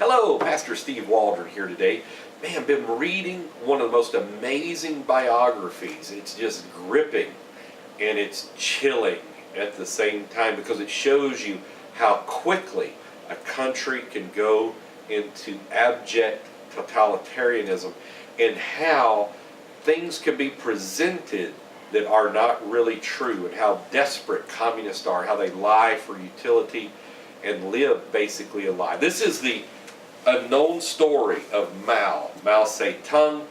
Hello, Pastor Steve Waldron here today. Man, been reading one of the most amazing biographies. It's just gripping and it's chilling at the same time because it shows you how quickly a country can go into abject totalitarianism and how things can be presented that are not really true, and how desperate communists are, how they lie for utility and live basically a lie. This is the unknown story of MAO, Mao Zedong,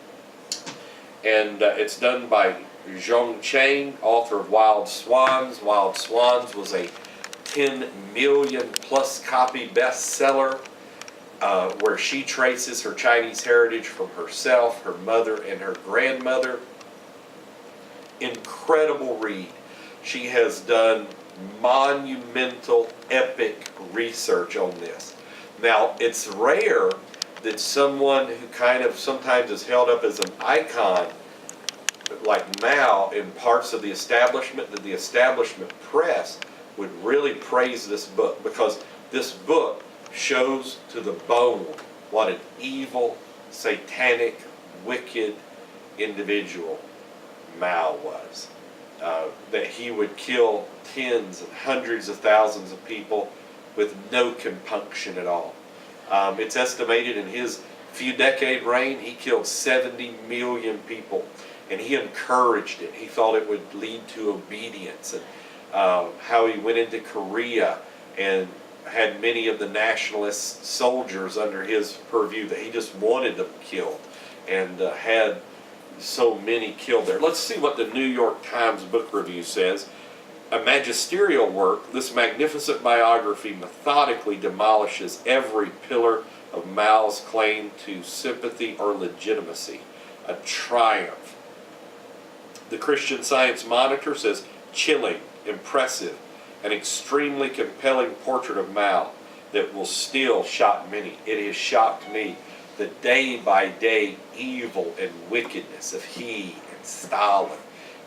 and it's done by Chang, author of Wild Swans. Wild Swans was a 10 million plus copy bestseller where she traces her Chinese heritage from herself, her mother, and her grandmother. Incredible read. She has done monumental, epic research on this. Now, it's rare that someone who kind of sometimes is held up as an icon like Mao in parts of the establishment, that the establishment press would really praise this book, because this book shows to the bone what an evil, satanic, wicked individual Mao was. That he would kill tens and hundreds of thousands of people with no compunction at all. It's estimated in his few decade reign he killed 70 million people, and he encouraged it. He thought it would lead to obedience, and how he went into Korea and had many of the nationalist soldiers under his purview, that he just wanted them killed, and had so many killed there. Let's see what the New York Times book review says. A magisterial work, this magnificent biography methodically demolishes every pillar of Mao's claim to sympathy or legitimacy. A triumph. The Christian Science Monitor says, chilling, impressive, an extremely compelling portrait of Mao that will still shock many. It has shocked me. The day-by-day evil and wickedness of he and Stalin,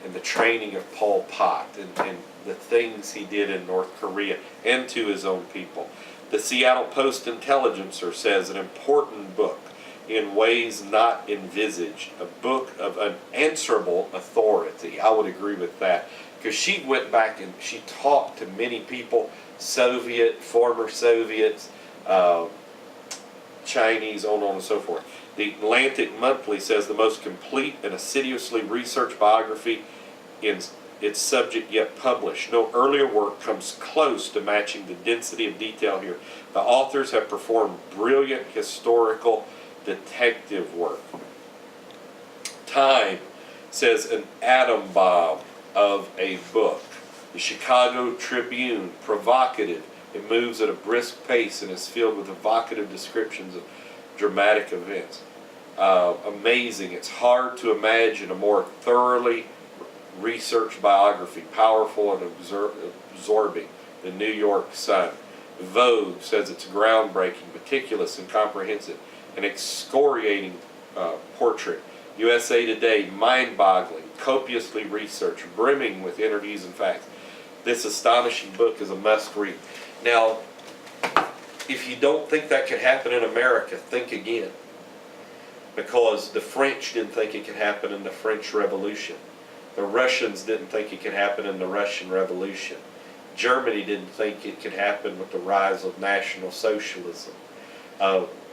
and the training of Pol Pot, and the things he did in North Korea and to his own people. The Seattle Post-Intelligencer says, an important book in ways not envisaged, a book of unanswerable authority. I would agree with that, because she went back and she talked to many people, Soviet, former Soviets, Chinese, on and so forth. The Atlantic Monthly says the most complete and assiduously researched biography in its subject yet published. No earlier work comes close to matching the density of detail here. The authors have performed brilliant historical detective work. Time says an atom bomb of a book. The Chicago Tribune, provocative. It moves at a brisk pace and is filled with evocative descriptions of dramatic events. Amazing. It's hard to imagine a more thoroughly researched biography, powerful and absorbing. The New York Sun. Vogue says it's groundbreaking, meticulous and comprehensive, an excoriating portrait. USA Today, mind-boggling, copiously researched, brimming with interviews and facts. This astonishing book is a must-read. Now, if you don't think that could happen in America, think again. Because the French didn't think it could happen in the French Revolution. The Russians didn't think it could happen in the Russian Revolution. Germany didn't think it could happen with the rise of National Socialism.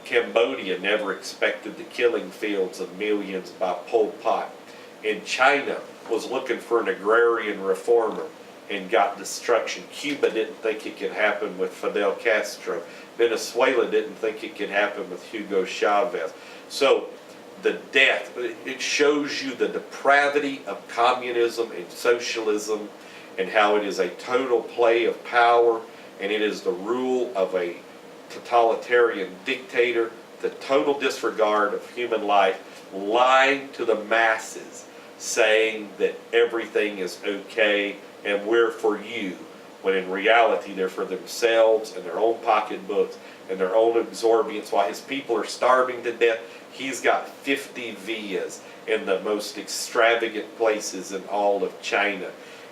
Cambodia never expected the killing fields of millions by Pol Pot. And China was looking for an agrarian reformer and got destruction. Cuba didn't think it could happen with Fidel Castro. Venezuela didn't think it could happen with Hugo Chavez. So the death, it shows you the depravity of communism and socialism, and how it is a total play of power, and it is the rule of a totalitarian dictator, the total disregard of human life, lying to the masses, saying that everything is okay and we're for you, when in reality they're for themselves and their own pocketbooks and their own exorbiance. While his people are starving to death, he's got 50 villas in the most extravagant places in all of China.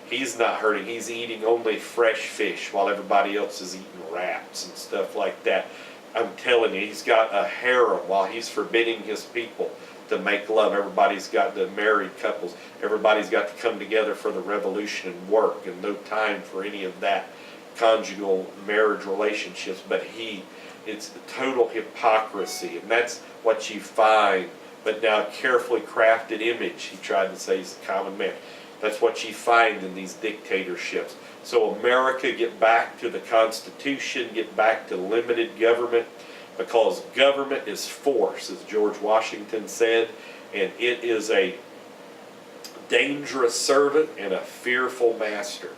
He's not hurting. He's eating only fresh fish while everybody else is eating rats and stuff like that. I'm telling you, he's got a harem while he's forbidding his people to make love. Everybody's got the married couples. Everybody's got to come together for the revolution and work, and no time for any of that conjugal marriage relationships. But it's the total hypocrisy, and that's what you find. But now, carefully crafted image, he tried to say he's a common man. That's what you find in these dictatorships. So America, get back to the Constitution, get back to limited government, because government is force, as George Washington said, and it is a dangerous servant and a fearful master.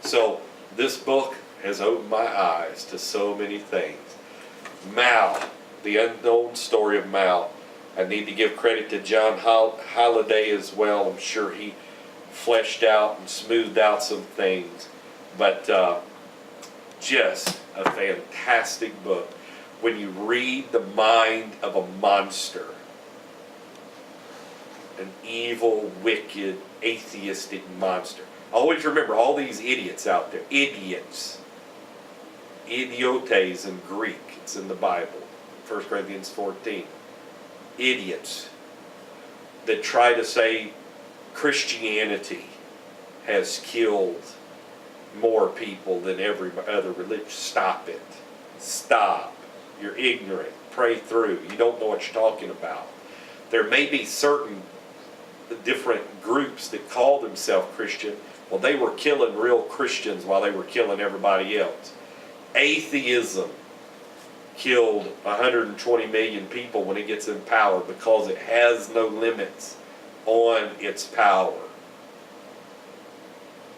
So this book has opened my eyes to so many things. MAO, the unknown story of MAO. I need to give credit to John Halliday as well. I'm sure he fleshed out and smoothed out some things. But just a fantastic book. When you read the mind of a monster, an evil, wicked, atheistic monster. Always remember all these idiots out there. Idiots. Idiotes in Greek. It's in the Bible. 1 Corinthians 14. Idiots that try to say Christianity has killed more people than every other religion. Stop it. Stop. You're ignorant. Pray through. You don't know what you're talking about. There may be certain different groups that call themselves Christian. Well, they were killing real Christians while they were killing everybody else. Atheism killed 120 million people when it gets in power because it has no limits on its power.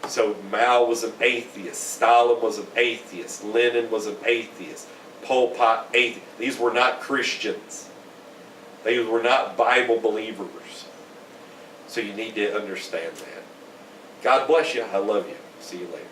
So Mao was an atheist, Stalin was an atheist, Lenin was an atheist, Pol Pot, atheist. These were not Christians. They were not Bible believers. So you need to understand that. God bless you. I love you. See you later.